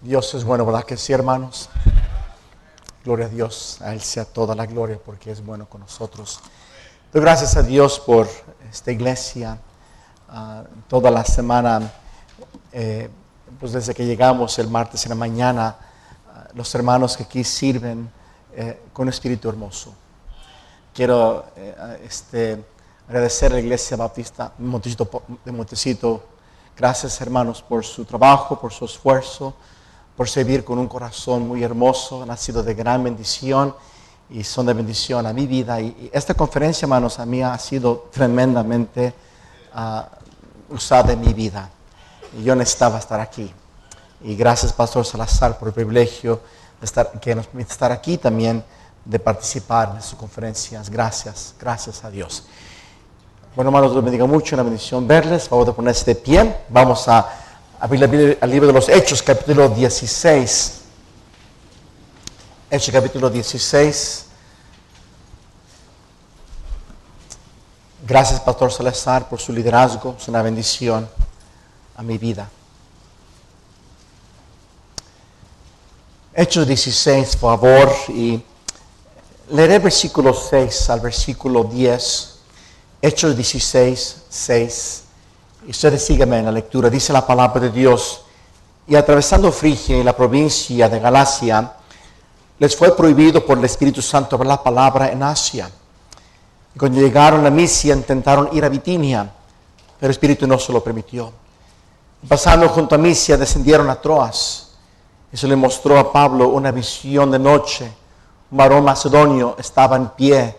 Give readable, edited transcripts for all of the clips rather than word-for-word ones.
Dios es bueno, ¿verdad que sí, hermanos? Gloria a Dios, a Él sea toda la gloria porque es bueno con nosotros. Doy gracias a Dios por esta iglesia. Toda la semana, pues desde que llegamos el martes en la mañana, los hermanos que aquí sirven con un espíritu hermoso. Quiero agradecer a la Iglesia Bautista de Montecito. Gracias, hermanos, por su trabajo, por su esfuerzo, por servir con un corazón muy hermoso. Han sido de gran bendición y son de bendición a mi vida. Y esta conferencia, hermanos, a mí ha sido tremendamente usada en mi vida. Y yo necesitaba estar aquí. Y gracias, Pastor Salazar, por el privilegio de estar aquí también, de participar en sus conferencias. Gracias a Dios. Bueno, hermanos, Dios bendiga mucho, una bendición verles. Vamos a ponerse de pie. Vamos a abrir el libro de los Hechos, capítulo 16. Hechos, capítulo 16. Gracias, Pastor Salazar, por su liderazgo. Es una bendición a mi vida. Hechos 16, por favor, y leeré versículo 6 al versículo 10. Hechos 16, 6. Y ustedes síganme en la lectura. Dice la palabra de Dios: y atravesando Frigia y la provincia de Galacia, les fue prohibido por el Espíritu Santo ver la palabra en Asia. Y cuando llegaron a Misia, intentaron ir a Bitinia, pero el Espíritu no se lo permitió. Y pasando junto a Misia, descendieron a Troas. Y se le mostró a Pablo una visión de noche. Un varón macedonio estaba en pie,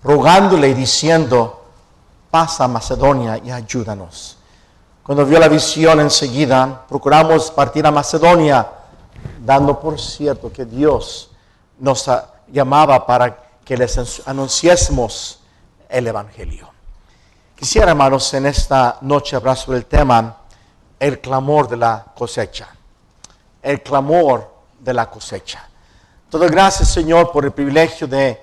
rogándole y diciendo: pasa a Macedonia y ayúdanos. Cuando vio la visión enseguida, procuramos partir a Macedonia, dando por cierto que Dios nos llamaba para que les anunciásemos el Evangelio. Quisiera, hermanos, en esta noche hablar sobre el tema el clamor de la cosecha. El clamor de la cosecha. Todo gracias, Señor, por el privilegio de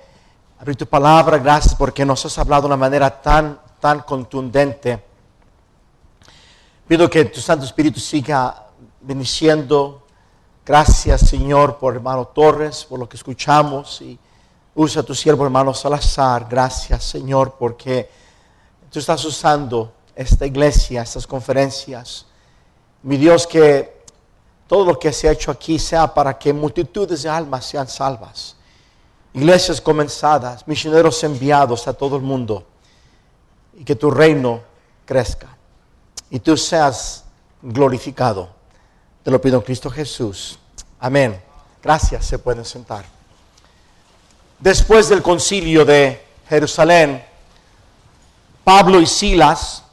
abrir tu palabra. Gracias porque nos has hablado de una manera tan contundente. Pido que tu Santo Espíritu siga bendiciendo. Gracias, Señor, por hermano Torres, por lo que escuchamos. Y usa a tu siervo, hermano Salazar. Gracias, Señor, porque tú estás usando esta iglesia, estas conferencias. Mi Dios, que todo lo que se ha hecho aquí sea para que multitudes de almas sean salvas. Iglesias comenzadas, misioneros enviados a todo el mundo. Y que tu reino crezca. Y tú seas glorificado. Te lo pido en Cristo Jesús. Amén. Gracias, se pueden sentar. Después del concilio de Jerusalén, Pablo y Silas,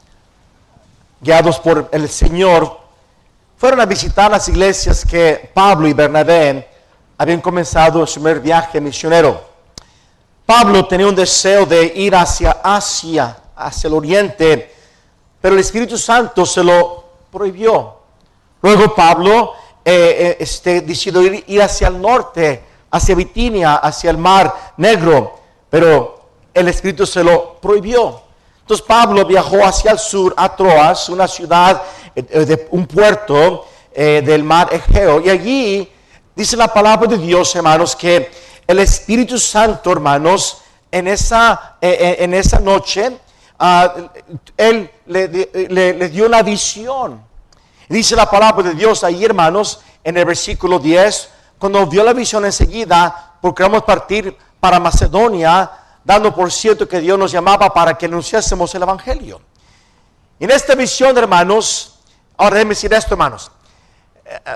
guiados por el Señor, fueron a visitar las iglesias que Pablo y Bernabé habían comenzado en su primer viaje misionero. Pablo tenía un deseo de ir hacia Asia, hacia el oriente, pero el Espíritu Santo se lo prohibió. Luego Pablo decidió ir hacia el norte, hacia Bitinia, hacia el Mar Negro, pero el Espíritu se lo prohibió. Entonces Pablo viajó hacia el sur, a Troas, una ciudad, un puerto del mar Egeo, y allí dice la palabra de Dios, hermanos, que el Espíritu Santo, hermanos, en esa noche, él le dio una visión. Dice la palabra de Dios ahí, hermanos, en el versículo 10, cuando vio la visión enseguida, procuramos partir para Macedonia, dando por cierto que Dios nos llamaba para que anunciásemos el Evangelio. En esta visión, hermanos, ahora déjenme decir esto, hermanos.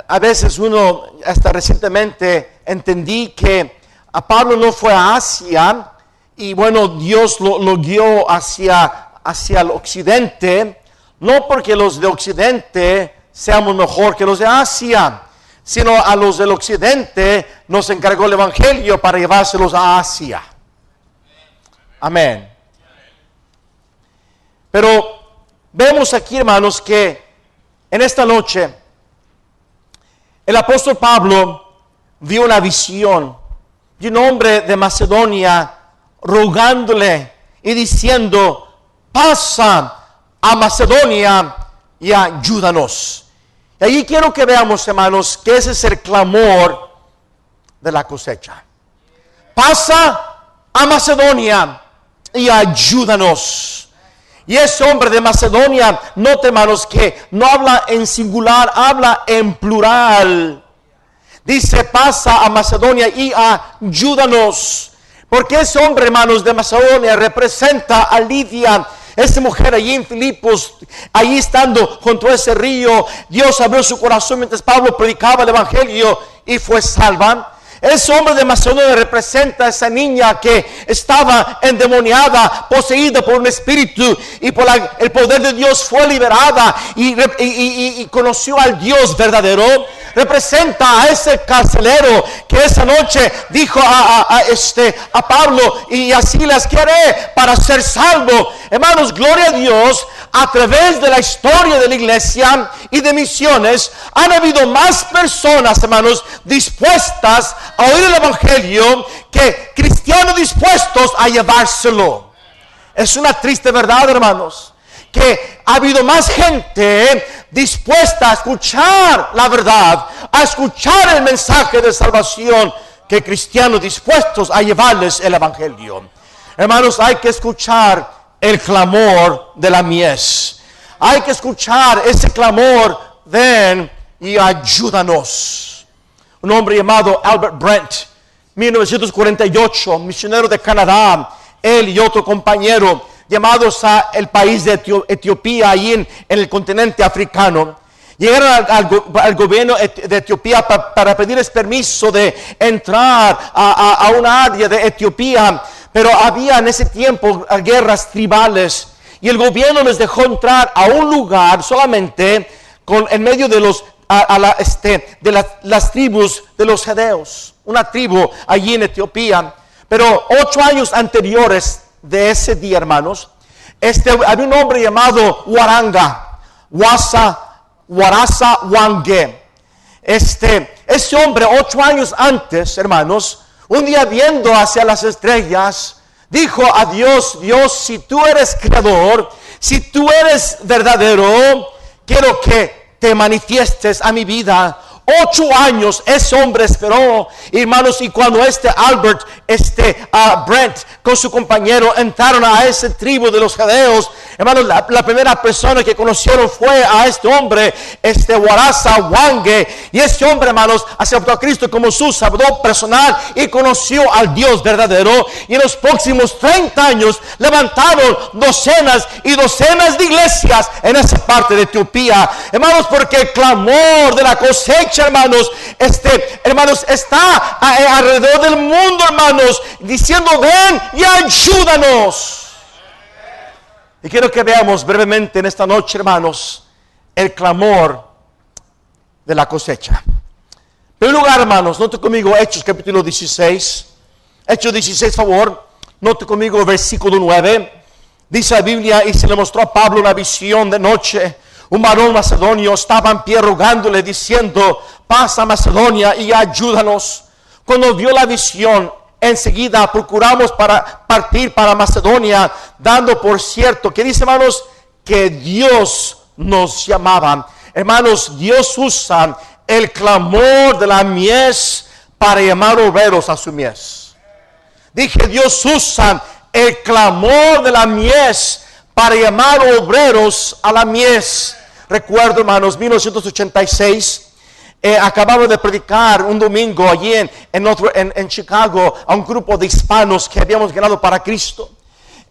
A veces hasta recientemente entendí que a Pablo no fue a Asia, y bueno, Dios lo guió hacia el occidente, no porque los de occidente seamos mejor que los de Asia, sino a los del occidente nos encargó el Evangelio para llevárselos a Asia. Amén. Pero vemos aquí, hermanos, que en esta noche el apóstol Pablo vio una visión de un hombre de Macedonia rogándole y diciendo: pasa a Macedonia y ayúdanos. Y allí quiero que veamos, hermanos, que ese es el clamor de la cosecha. Pasa a Macedonia y ayúdanos. Y ese hombre de Macedonia, note, hermanos, que no habla en singular, habla en plural. Dice, pasa a Macedonia y ayúdanos. Porque ese hombre, hermanos, de Macedonia representa a Lidia. Esa mujer allí en Filipos, allí estando junto a ese río, Dios abrió su corazón mientras Pablo predicaba el evangelio y fue salva. Ese hombre de Macedonia representa a esa niña que estaba endemoniada, poseída por un espíritu, y por el poder de Dios fue liberada y conoció al Dios verdadero. Representa a ese carcelero que esa noche dijo a Pablo y a Silas, ¿qué haré para ser salvo? Hermanos, gloria a Dios. A través de la historia de la iglesia y de misiones han habido más personas, hermanos, dispuestas a oír el evangelio que cristianos dispuestos a llevárselo. Es una triste verdad, hermanos, que ha habido más gente dispuesta a escuchar la verdad, a escuchar el mensaje de salvación, que cristianos dispuestos a llevarles el evangelio. Hermanos, hay que escuchar el clamor de la mies. Hay que escuchar ese clamor, ven y ayúdanos. Un hombre llamado Albert Brent, 1948, misionero de Canadá, él y otro compañero, llamados a el país de Etiopía, allí en el continente africano. Llegaron al gobierno de Etiopía para pedirles permiso de entrar a una área de Etiopía, pero había en ese tiempo guerras tribales y el gobierno les dejó entrar a un lugar solamente en medio de las tribus de los Gedeos, una tribu allí en Etiopía. Pero 8 años anteriores de ese día, hermanos, había un hombre llamado Warasa Wange. Ese hombre 8 años antes, hermanos, un día viendo hacia las estrellas, dijo a Dios, Dios, si tú eres creador, si tú eres verdadero, quiero que te manifiestes a mi vida. 8 años ese hombre esperó, hermanos, y cuando Albert, Brent con su compañero entraron a ese tribu de los Gedeos, hermanos, la primera persona que conocieron fue a este hombre, Warasa Wange, y este hombre, hermanos, aceptó a Cristo como su salvador personal y conoció al Dios verdadero, y en los próximos 30 años levantaron docenas y docenas de iglesias en esa parte de Etiopía, hermanos, porque el clamor de la cosecha, hermanos, hermanos, está alrededor del mundo, hermanos, diciendo, ven y ayúdanos. Y quiero que veamos brevemente en esta noche, hermanos, el clamor de la cosecha. En primer lugar, hermanos, note conmigo Hechos capítulo 16. Hechos 16, favor. Note conmigo versículo 9. Dice la Biblia, y se le mostró a Pablo una visión de noche. Un varón macedonio estaba en pie rogándole, diciendo, pasa a Macedonia y ayúdanos. Cuando vio la visión, enseguida procuramos para partir para Macedonia, dando por cierto, que dice, hermanos, que Dios nos llamaba. Hermanos, Dios usa el clamor de la mies para llamar obreros a su mies. Dije, Dios usa el clamor de la mies para llamar obreros a la mies. Recuerdo, hermanos, 1986, acababa de predicar un domingo allí en Chicago a un grupo de hispanos que habíamos ganado para Cristo,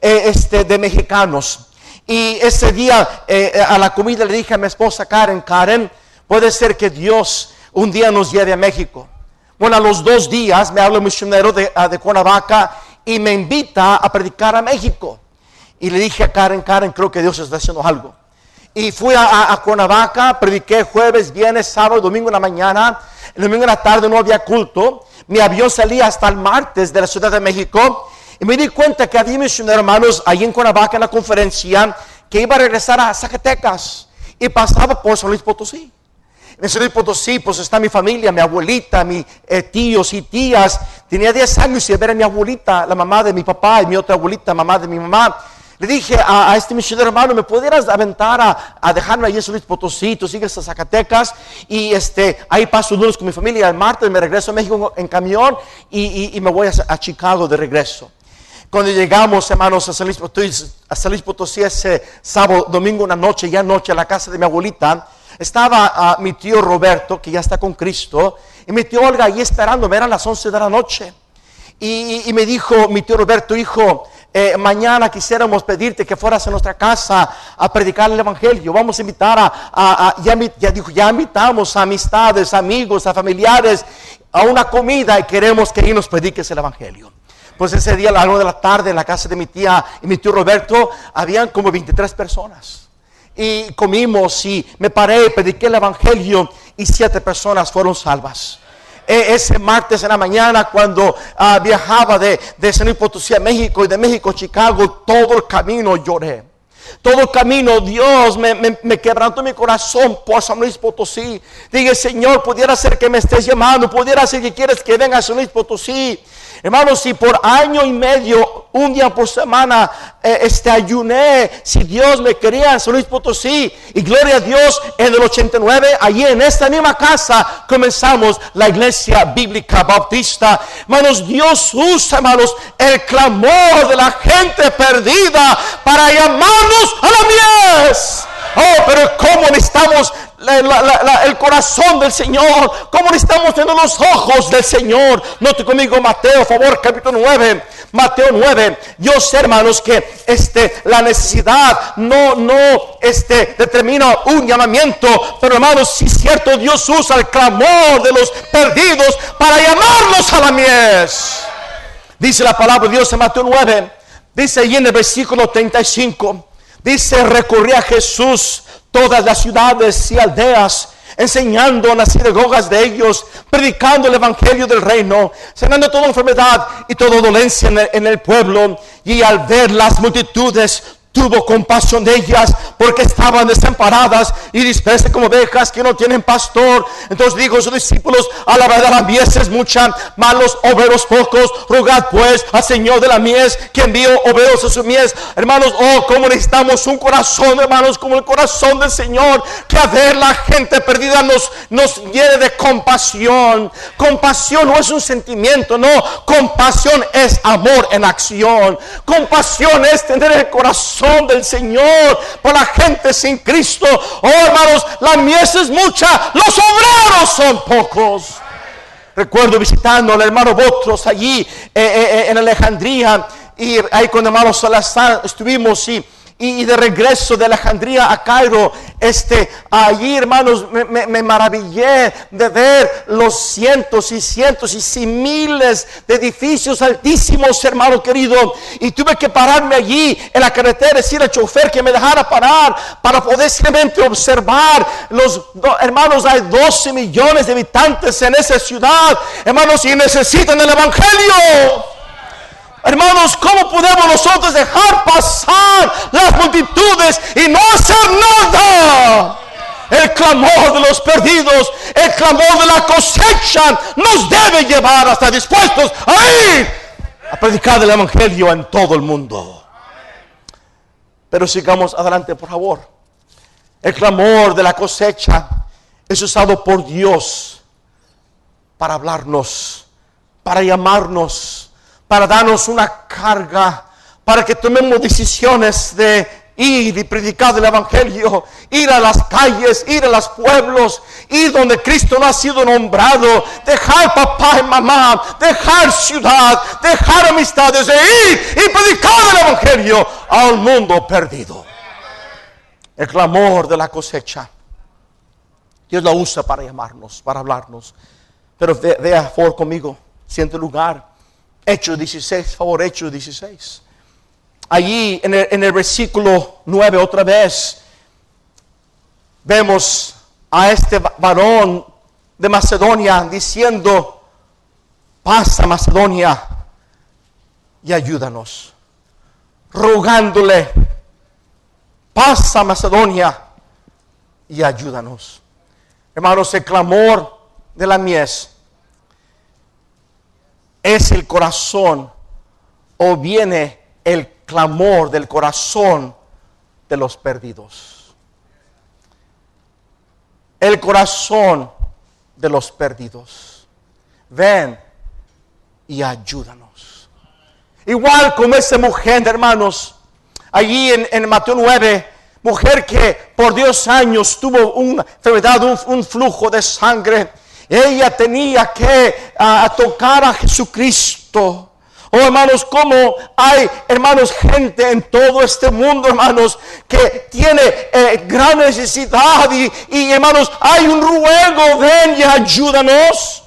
de mexicanos. Y ese día a la comida le dije a mi esposa Karen, puede ser que Dios un día nos lleve a México. Bueno, a los 2 días me habla un misionero de Cuernavaca y me invita a predicar a México. Y le dije a Karen, creo que Dios está haciendo algo. Y fui a Cuernavaca, prediqué jueves, viernes, sábado, domingo en la mañana. El domingo en la tarde no había culto. Mi avión salía hasta el martes de la Ciudad de México. Y me di cuenta que había misioneros, hermanos, allí en Cuernavaca en la conferencia, que iba a regresar a Zacatecas. Y pasaba por San Luis Potosí. En San Luis Potosí, pues está mi familia, mi abuelita, mis tíos y tías. Tenía 10 años y ver a mi abuelita, la mamá de mi papá, y mi otra abuelita, mamá de mi mamá. Le dije a este misionero, hermano, ¿me pudieras aventar a dejarme allí en San Luis Potosí? Tú sigues a Zacatecas y ahí paso el lunes con mi familia. El martes me regreso a México en camión y me voy a Chicago de regreso. Cuando llegamos, hermanos, a San Luis Potosí ese sábado, domingo, una noche, ya noche, a la casa de mi abuelita, estaba mi tío Roberto, que ya está con Cristo, y mi tío Olga ahí esperándome, eran las 11 de la noche. Y me dijo mi tío Roberto, hijo, mañana quisiéramos pedirte que fueras a nuestra casa a predicar el evangelio. Vamos a invitar ya invitamos a amistades, amigos, a familiares a una comida y queremos que ahí nos prediques el evangelio. Pues ese día a las 1 de la tarde en la casa de mi tía y mi tío Roberto habían como 23 personas. Y comimos y me paré y prediqué el evangelio y 7 personas fueron salvas. Ese martes en la mañana cuando viajaba de San Luis Potosí a México y de México a Chicago, todo el camino lloré. Todo el camino Dios me quebrantó mi corazón por San Luis Potosí. Dije, Señor, pudiera ser que me estés llamando, pudiera ser que quieres que venga a San Luis Potosí. Hermanos, si por año y medio, un día por semana, ayuné, si Dios me quería en San Luis Potosí, y gloria a Dios, en el 89, allí en esta misma casa, comenzamos la iglesia bíblica bautista. Hermanos, Dios usa, hermanos, el clamor de la gente perdida para llamarnos a la mies. Oh, pero cómo necesitamos el corazón del Señor, cómo necesitamos tener los ojos del Señor. Note conmigo Mateo, favor, capítulo 9. Mateo 9. Yo sé, hermanos, que la necesidad no determina un llamamiento, pero hermanos, si es cierto, Dios usa el clamor de los perdidos para llamarlos a la mies. Dice la palabra de Dios en Mateo 9, dice ahí en el versículo 35, dice, recorría Jesús todas las ciudades y aldeas, enseñando en las sinagogas de ellos, predicando el evangelio del reino, sanando toda enfermedad y toda dolencia en el pueblo. Y al ver las multitudes, tuvo compasión de ellas, porque estaban desamparadas y dispersas como ovejas que no tienen pastor. Entonces dijo a sus discípulos, a la verdad la mies es mucha, mas los obreros pocos. Rogad pues al Señor de la mies que envíe obreros a su mies. Hermanos, oh, cómo necesitamos un corazón, hermanos, como el corazón del Señor, que a ver la gente perdida nos llene de compasión. Compasión no es un sentimiento, no, compasión es amor en acción. Compasión es tener el corazón del Señor por la gente sin Cristo. Oh, hermanos, la mies es mucha, los obreros son pocos. Recuerdo visitando al hermano Botros allí en Alejandría, y ahí con el hermano Salazar estuvimos y de regreso de Alejandría a Cairo, allí, hermanos, me maravillé de ver los cientos y miles de edificios altísimos, hermano querido, y tuve que pararme allí en la carretera, decir al chofer que me dejara parar para poder simplemente observar hermanos, hay 12 millones de habitantes en esa ciudad, hermanos, y necesitan el evangelio. Hermanos, ¿cómo podemos nosotros dejar pasar las multitudes y no hacer nada? El clamor de los perdidos, el clamor de la cosecha nos debe llevar hasta dispuestos a ir a predicar el evangelio en todo el mundo. Pero sigamos adelante, por favor. El clamor de la cosecha es usado por Dios para hablarnos, para llamarnos, para darnos una carga, para que tomemos decisiones de ir y predicar el evangelio, ir a las calles, ir a los pueblos, ir donde Cristo no ha sido nombrado, dejar papá y mamá, dejar ciudad, dejar amistades, e ir y predicar el evangelio al mundo perdido. El clamor de la cosecha, Dios la usa para llamarnos, para hablarnos. Pero vea por favor conmigo, siente lugar. Hechos 16, favor, Hechos 16. Allí en el versículo 9 otra vez vemos a este varón de Macedonia diciendo, pasa Macedonia y ayúdanos. Rogándole, pasa Macedonia y ayúdanos. Hermanos, el clamor de la mies es el corazón, o viene el clamor del corazón de los perdidos. El corazón de los perdidos. Ven y ayúdanos. Igual como esa mujer, hermanos, allí en Mateo 9, mujer que por 10 años tuvo una enfermedad, un flujo de sangre. Ella tenía que tocar a Jesucristo. Oh, hermanos, como hay, hermanos, gente en todo este mundo, hermanos, que tiene gran necesidad y, hermanos, hay un ruego, ven y ayúdanos.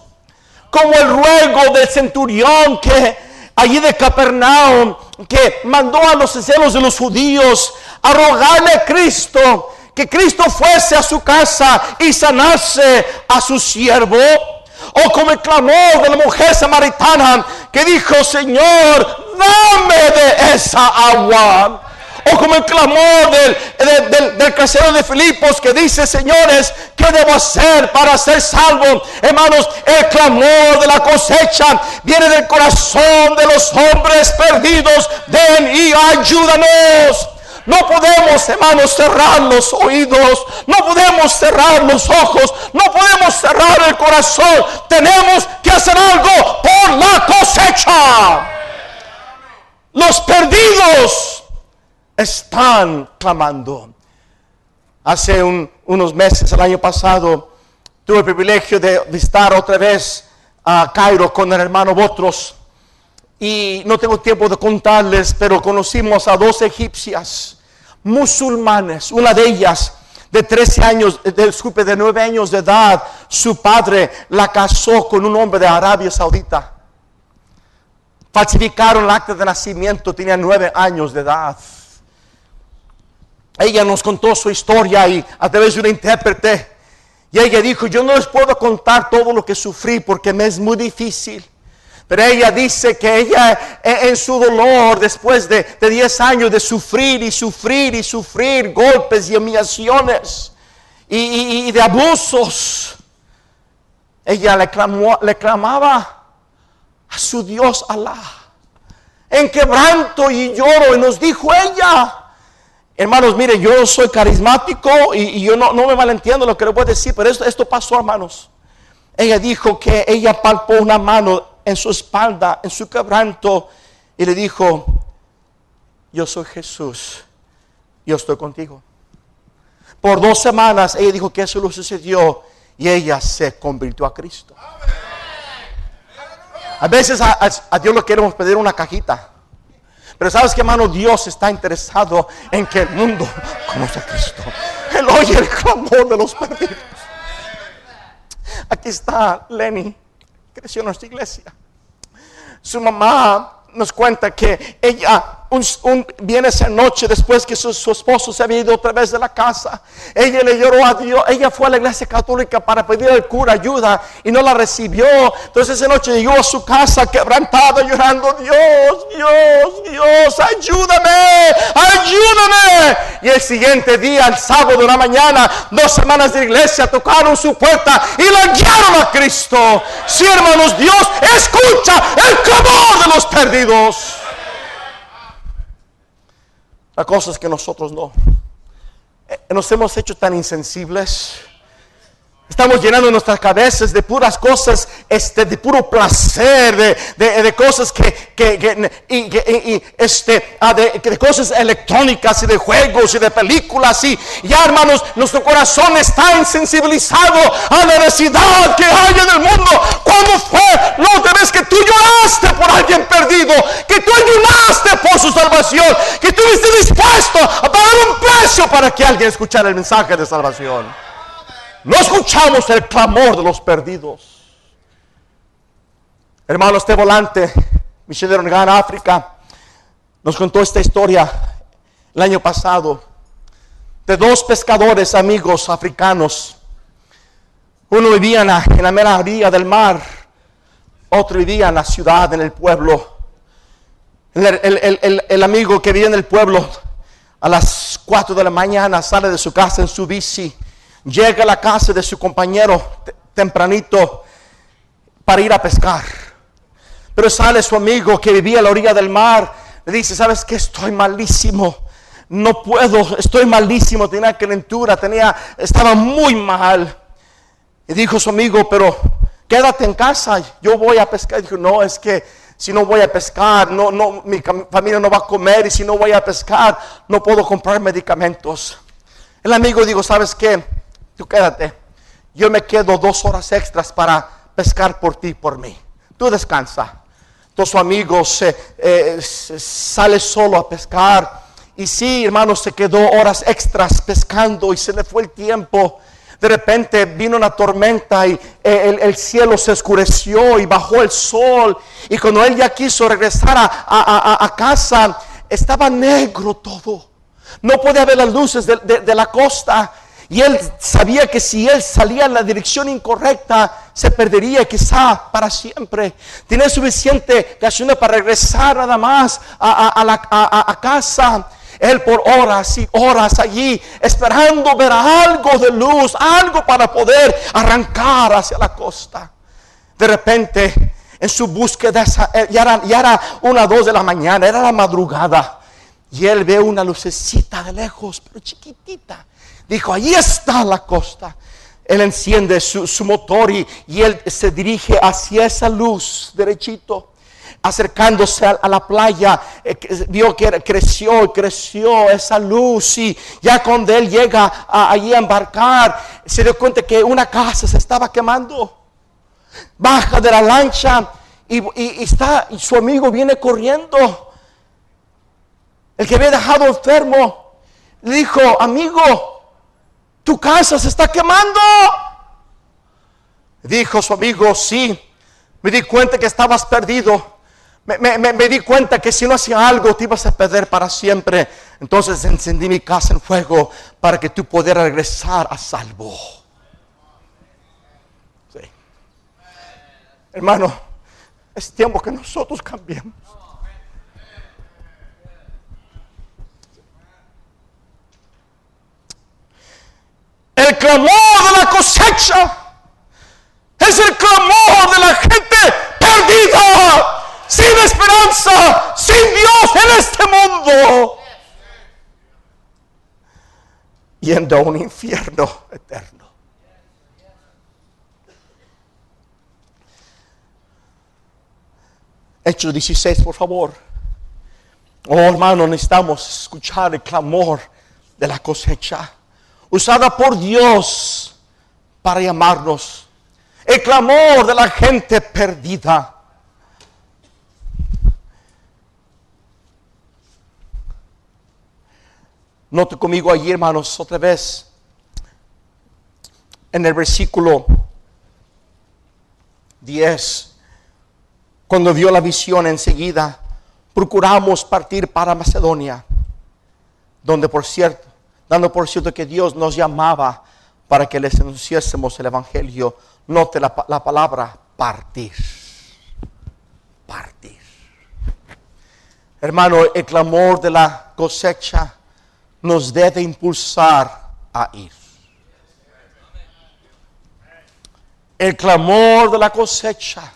Como el ruego del centurión que allí de Capernaum, que mandó a los ancianos de los judíos a rogarle a Cristo, que Cristo fuese a su casa y sanase a su siervo. O como el clamor de la mujer samaritana que dijo, Señor, dame de esa agua. O como el clamor del carcelero de Filipos que dice, señores, ¿qué debo hacer para ser salvo? Hermanos, el clamor de la cosecha viene del corazón de los hombres perdidos. Ven y ayúdanos. No podemos, hermanos, cerrar los oídos. No podemos cerrar los ojos. No podemos cerrar el corazón. Tenemos que hacer algo por la cosecha. Los perdidos están clamando. Hace unos meses, el año pasado, tuve el privilegio de visitar otra vez a Cairo con el hermano Botros. Y no tengo tiempo de contarles, pero conocimos a 2 egipcias musulmanes. Una de ellas de 9 años de edad, su padre la casó con un hombre de Arabia Saudita. Falsificaron el acta de nacimiento, tenía 9 años de edad. Ella nos contó su historia y a través de un intérprete. Y ella dijo, yo no les puedo contar todo lo que sufrí porque me es muy difícil. Pero ella dice que ella en su dolor, después de 10 años de sufrir y sufrir y sufrir golpes y humillaciones y de abusos, ella le clamaba a su Dios Alá en quebranto y lloro. Y nos dijo ella, hermanos, mire, yo soy carismático y yo no me malentiendo lo que le voy a decir, pero esto pasó, hermanos. Ella dijo que ella palpó una mano en su espalda, en su quebranto, y le dijo, yo soy Jesús, yo estoy contigo. Por 2 semanas ella dijo que eso le sucedió y ella se convirtió a Cristo. A veces a Dios le queremos pedir una cajita, pero sabes que, hermano, Dios está interesado en que el mundo conozca a Cristo. Él oye el clamor de los perdidos. Aquí está Lenny, creció en nuestra iglesia. Su mamá nos cuenta que ella viene esa noche después que su esposo se había ido otra vez de la casa. Ella le lloró a Dios. Ella fue a la iglesia católica para pedir al cura ayuda y no la recibió. Entonces esa noche llegó a su casa quebrantada, llorando, Dios, ayúdame. Y el siguiente día, el sábado de la mañana, 2 hermanas de la iglesia tocaron su puerta y la guiaron a Cristo. Sí, hermanos, Dios escucha el clamor de los perdidos. La cosa es que nosotros no. Nos hemos hecho tan insensibles. Estamos llenando nuestras cabezas de puras cosas, de puro placer, de cosas de cosas electrónicas y de juegos y de películas y ya, hermanos, nuestro corazón está insensibilizado a la necesidad que hay en el mundo. ¿Cuándo fue la otra vez que tú lloraste por alguien perdido? Que tú ayunaste por su salvación, que tú estuviste dispuesto a pagar un precio para que alguien escuchara el mensaje de salvación. No escuchamos el clamor de los perdidos. Hermano, este volante, misionero en Ghana, África, nos contó esta historia el año pasado de 2 pescadores amigos africanos. Uno vivía en la mera orilla del mar, otro vivía en la ciudad, en el pueblo. El amigo que vivía en el pueblo a las 4 de la mañana sale de su casa en su bici. Llega a la casa de su compañero tempranito para ir a pescar. Pero sale su amigo que vivía a la orilla del mar, Le dice, ¿sabes qué? Estoy malísimo. No puedo, estoy malísimo. Tenía calentura, estaba muy mal. Y dijo su amigo, pero quédate en casa, yo voy a pescar. Y dijo, no, es que si no voy a pescar, mi familia no va a comer. Y si no voy a pescar, no puedo comprar medicamentos. El amigo dijo, ¿sabes qué? Tú quédate. Yo me quedo 2 horas extras para pescar por ti, por mí. Tú descansa. Entonces su amigo sale solo a pescar. Y sí, hermanos, se quedó horas extras pescando y se le fue el tiempo. De repente vino una tormenta y el cielo se oscureció y bajó el sol. Y cuando él ya quiso regresar a casa, estaba negro todo. No podía ver las luces de la costa. Y él sabía que si él salía en la dirección incorrecta, se perdería quizá para siempre. Tenía suficiente gasolina para regresar nada más a casa. Él por horas y horas allí esperando ver algo de luz, algo para poder arrancar hacia la costa. De repente, en su búsqueda, ya era 1 o 2 de la mañana, era la madrugada. Y él ve una lucecita de lejos, pero chiquitita. Dijo, ahí está la costa. Él enciende su motor y él se dirige hacia esa luz derechito. Acercándose a la playa, vio que creció esa luz. Y ya cuando él llega allí a embarcar, se dio cuenta que una casa se estaba quemando. Baja de la lancha y su amigo viene corriendo. El que había dejado enfermo le dijo, amigo, tu casa se está quemando. Dijo su amigo, sí, me di cuenta que estabas perdido. Me di cuenta que si no hacía algo te ibas a perder para siempre. Entonces encendí mi casa en fuego para que tú pudieras regresar a salvo. Sí. Hermano, es tiempo que nosotros cambiemos. El clamor de la cosecha es el clamor de la gente perdida, sin esperanza, sin Dios en este mundo, yendo a un infierno eterno. Hechos 16, por favor. Oh, hermano, necesitamos escuchar el clamor de la cosecha, usada por Dios para llamarnos. El clamor de la gente perdida. Note conmigo allí, hermanos, otra vez. En el versículo 10. Cuando vio la visión enseguida, procuramos partir para Macedonia. Dando por cierto que Dios nos llamaba para que les anunciásemos el evangelio. Note la palabra partir. Partir. Hermano, el clamor de la cosecha nos debe impulsar a ir. El clamor de la cosecha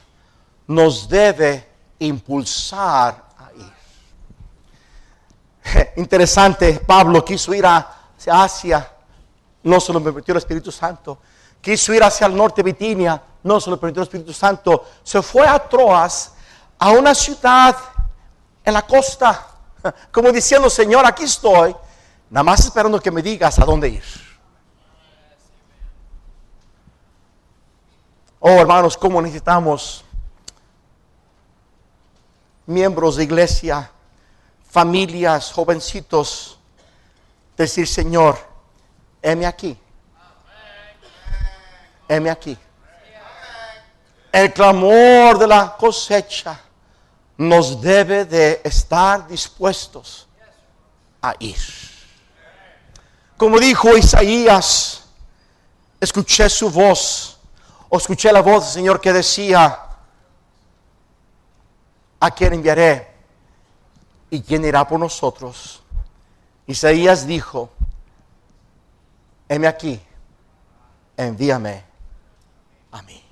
nos debe impulsar a ir. Interesante, Pablo quiso ir hacia Asia, no se lo permitió el Espíritu Santo. Quiso ir hacia el norte de Bitinia, no se lo permitió el Espíritu Santo. Se fue a Troas, a una ciudad en la costa, como diciendo, Señor, aquí estoy, nada más esperando que me digas a dónde ir. Oh, hermanos, cómo necesitamos miembros de iglesia, familias, jovencitos, decir, Señor, heme aquí. Heme aquí. El clamor de la cosecha nos debe de estar dispuestos a ir. Como dijo Isaías, escuché su voz, o escuché la voz del Señor que decía, ¿a quién enviaré? ¿Y quién irá por nosotros? Isaías dijo, heme aquí, envíame a mí.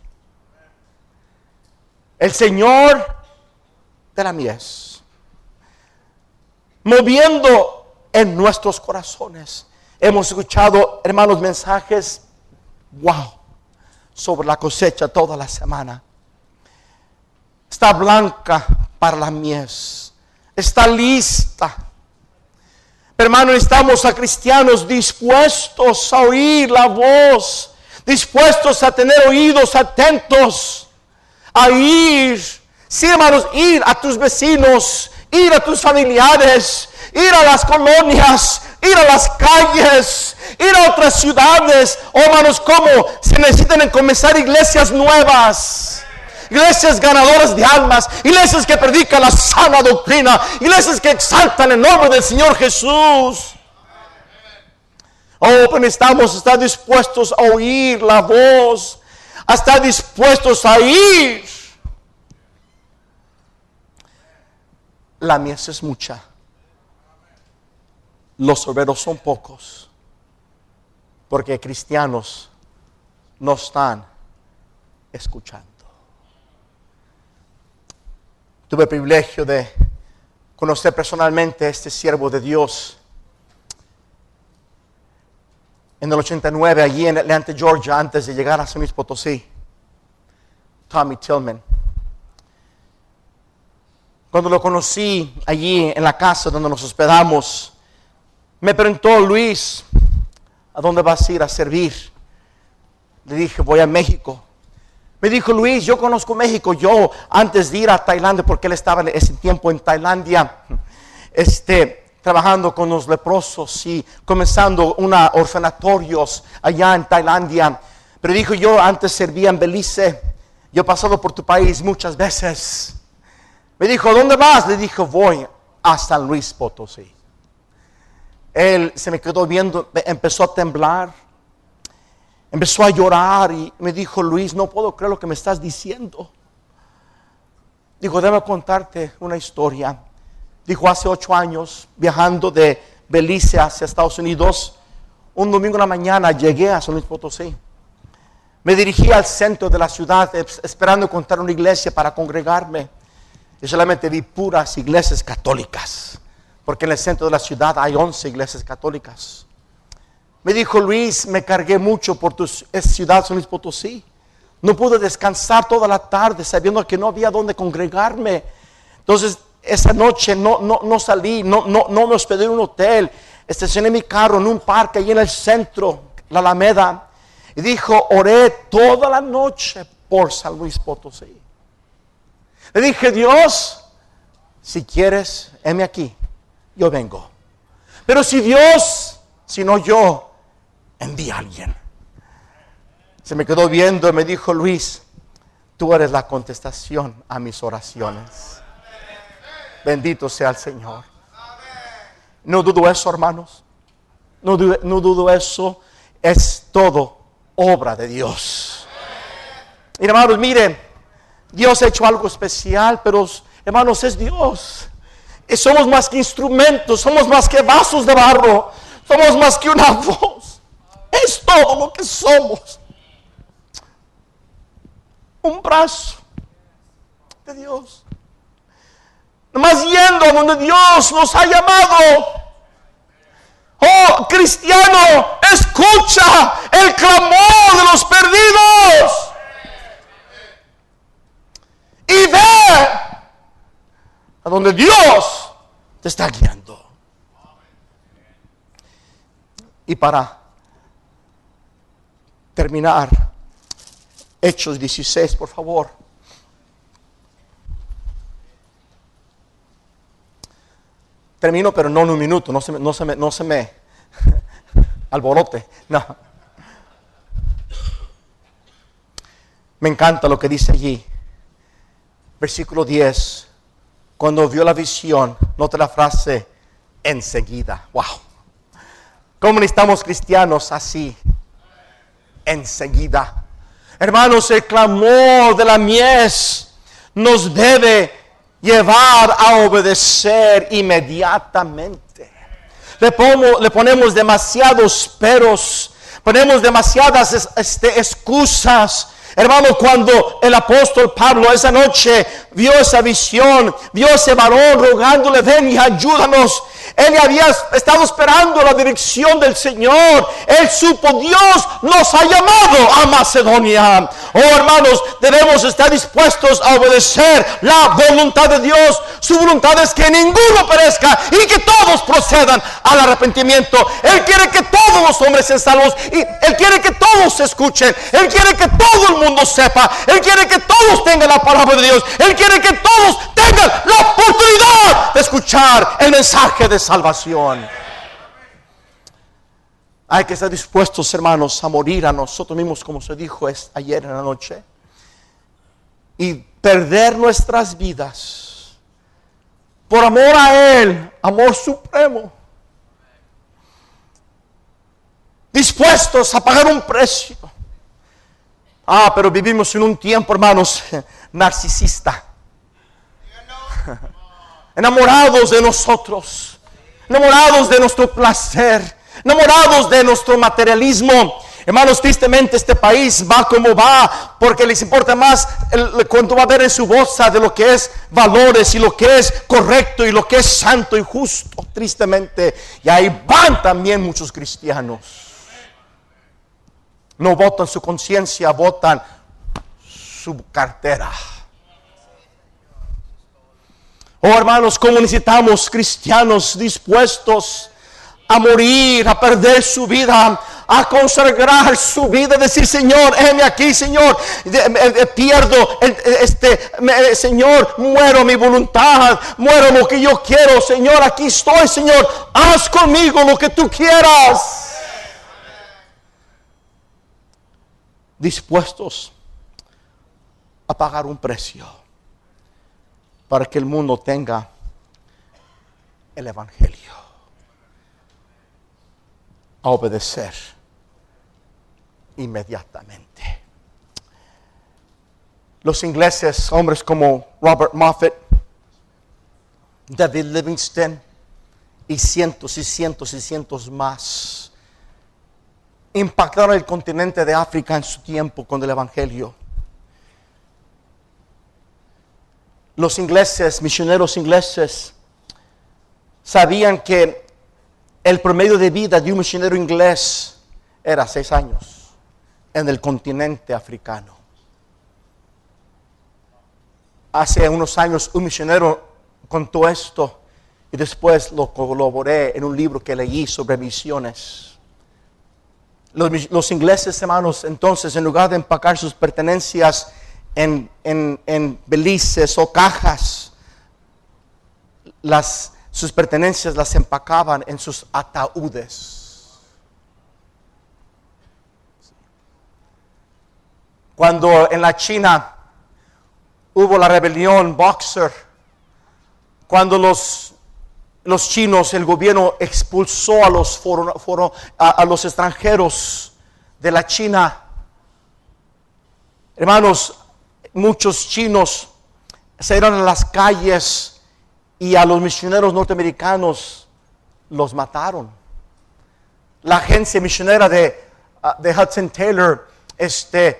El Señor de la mies moviendo en nuestros corazones. Hemos escuchado, hermanos, mensajes, wow, sobre la cosecha toda la semana. Está blanca para la mies, está lista. Pero hermanos, estamos a cristianos dispuestos a oír la voz, dispuestos a tener oídos atentos, a ir, sí, hermanos, ir a tus vecinos, ir a tus familiares, ir a las colonias, ir a las calles, ir a otras ciudades. Oh, hermanos, ¿cómo se necesitan comenzar iglesias nuevas? Iglesias ganadoras de almas, iglesias que predican la sana doctrina, iglesias que exaltan el nombre del Señor Jesús. Oh, pero estamos estar dispuestos a oír la voz, a estar dispuestos a ir. La mies es mucha, los obreros son pocos, porque cristianos no están escuchando. Tuve el privilegio de conocer personalmente a este siervo de Dios en el 89, allí en Atlanta, Georgia, antes de llegar a San Luis Potosí. Tommy Tillman. Cuando lo conocí allí en la casa donde nos hospedamos, me preguntó: Luis, ¿a dónde vas a ir a servir? Le dije: voy a México. Me dijo: Luis, yo conozco México. Yo, antes de ir a Tailandia, porque él estaba en ese tiempo en Tailandia, trabajando con los leprosos y comenzando orfanatorios allá en Tailandia. Pero dijo: yo antes servía en Belice. Yo he pasado por tu país muchas veces. Me dijo: ¿dónde vas? Le dije: voy a San Luis Potosí. Él se me quedó viendo, empezó a temblar, empezó a llorar y me dijo: Luis, no puedo creer lo que me estás diciendo. Dijo: déjame contarte una historia. Dijo: hace 8 años, viajando de Belice hacia Estados Unidos, un domingo en la mañana llegué a San Luis Potosí. Me dirigí al centro de la ciudad esperando encontrar una iglesia para congregarme. Y solamente vi puras iglesias católicas, porque en el centro de la ciudad hay 11 iglesias católicas. Me dijo: Luis, me cargué mucho por tu ciudad, San Luis Potosí. No pude descansar toda la tarde sabiendo que no había donde congregarme. Entonces, esa noche no salí, no me hospedé en un hotel. Estacioné mi carro en un parque ahí en el centro, la Alameda. Y dijo: oré toda la noche por San Luis Potosí. Le dije: Dios, si quieres, heme aquí, yo vengo. Pero si no yo, envía a alguien. Se me quedó viendo y me dijo: Luis, tú eres la contestación a mis oraciones. Bendito sea el Señor. No dudo eso, hermanos. No dudo eso. Es todo obra de Dios. Y hermanos, miren, Dios ha hecho algo especial, pero hermanos, es Dios. Y somos más que instrumentos, somos más que vasos de barro, somos más que una voz. Es todo lo que somos. Un brazo de Dios. Nomás yendo a donde Dios nos ha llamado. Oh, cristiano, escucha el clamor de los perdidos. Y ve a donde Dios te está guiando. Y para terminar, Hechos 16, por favor. Termino, pero no en un minuto, no se me alborote. No. Me encanta lo que dice allí. Versículo 10. Cuando vio la visión, nota la frase: enseguida. Wow. ¿Cómo necesitamos cristianos así? Enseguida. Hermanos, el clamor de la mies nos debe llevar a obedecer inmediatamente. Le ponemos demasiados peros, ponemos demasiadas excusas. Hermano, cuando el apóstol Pablo esa noche vio esa visión, vio ese varón rogándole, ven y ayúdanos. Él había estado esperando la dirección del Señor. Él supo, Dios nos ha llamado a Macedonia. Oh, hermanos, debemos estar dispuestos a obedecer la voluntad de Dios. Su voluntad es que ninguno perezca y que todos procedan al arrepentimiento. Él quiere que todos los hombres sean salvos y Él quiere que todos se escuchen. Él quiere que todo el mundo sepa. Él quiere que todos tengan la palabra de Dios. Él quiere que todos tengan la oportunidad de escuchar el mensaje de salvación. Hay que estar dispuestos, hermanos, a morir a nosotros mismos, como se dijo ayer en la noche, y perder nuestras vidas por amor a Él, amor supremo, dispuestos a pagar un precio. Pero vivimos en un tiempo, hermanos, narcisista, enamorados de nosotros, enamorados de nuestro placer, enamorados de nuestro materialismo. Hermanos, tristemente este país va como va porque les importa más cuando va a ver en su bolsa de lo que es valores y lo que es correcto y lo que es santo y justo, tristemente. Y ahí van también muchos cristianos. No votan su conciencia, votan su cartera. Oh, hermanos, ¿cómo necesitamos cristianos dispuestos a morir, a perder su vida, a consagrar su vida, decir, Señor, heme aquí, Señor, pierdo, Señor, muero mi voluntad, muero lo que yo quiero, Señor, aquí estoy, Señor, haz conmigo lo que tú quieras. Dispuestos a pagar un precio para que el mundo tenga el Evangelio, a obedecer inmediatamente. Los ingleses, hombres como Robert Moffat, David Livingstone y cientos y cientos y cientos más, impactaron el continente de África en su tiempo con el Evangelio. Los ingleses, misioneros ingleses, sabían que el promedio de vida de un misionero inglés era 6 años en el continente africano. Hace unos años un misionero contó esto y después lo colaboré en un libro que leí sobre misiones. Los ingleses, hermanos, entonces, en lugar de empacar sus pertenencias en belices o cajas, sus pertenencias las empacaban en sus ataúdes. Cuando en la China hubo la rebelión Boxer, cuando los chinos, el gobierno expulsó a los extranjeros de la China, hermanos, muchos chinos salieron a las calles y a los misioneros norteamericanos los mataron. La agencia misionera de Hudson Taylor,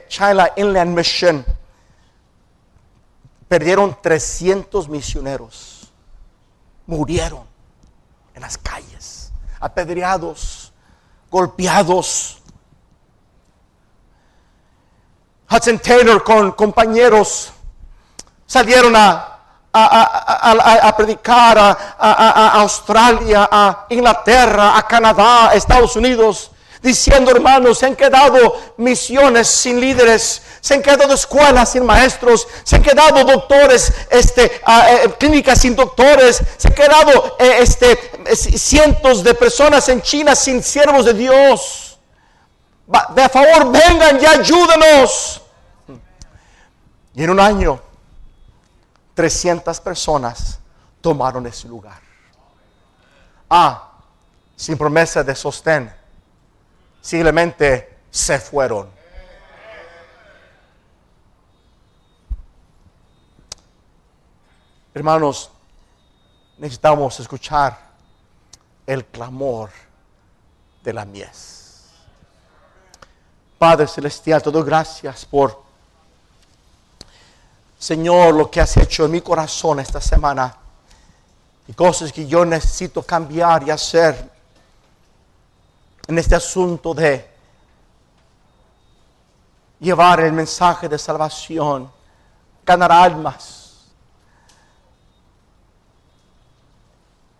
China Inland Mission, perdieron 300 misioneros. Murieron en las calles, apedreados, golpeados. Hudson Taylor con compañeros salieron a predicar a Australia, a Inglaterra, a Canadá, a Estados Unidos, diciendo, hermanos, se han quedado misiones sin líderes, se han quedado escuelas sin maestros, se han quedado doctores, clínicas sin doctores, se han quedado cientos de personas en China sin siervos de Dios. De favor, vengan y ayúdenos. Y en un año 300 personas tomaron ese lugar. Sin promesa de sostén, simplemente se fueron. Hermanos, necesitamos escuchar el clamor de la mies. Padre Celestial, te doy gracias por Señor, lo que has hecho en mi corazón esta semana y cosas que yo necesito cambiar y hacer en este asunto de llevar el mensaje de salvación, ganar almas.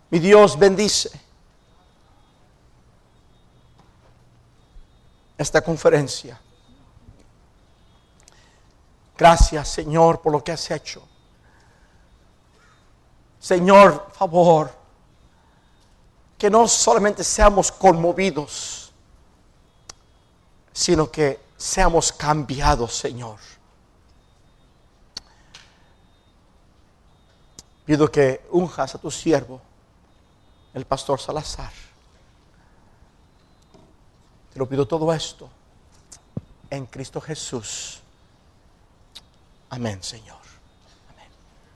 Mi Dios bendice esta conferencia. Gracias, Señor, por lo que has hecho. Señor, favor, que no solamente seamos conmovidos, sino que seamos cambiados, Señor. Pido que unjas a tu siervo, el pastor Salazar. Te lo pido todo esto en Cristo Jesús. Amén, Señor.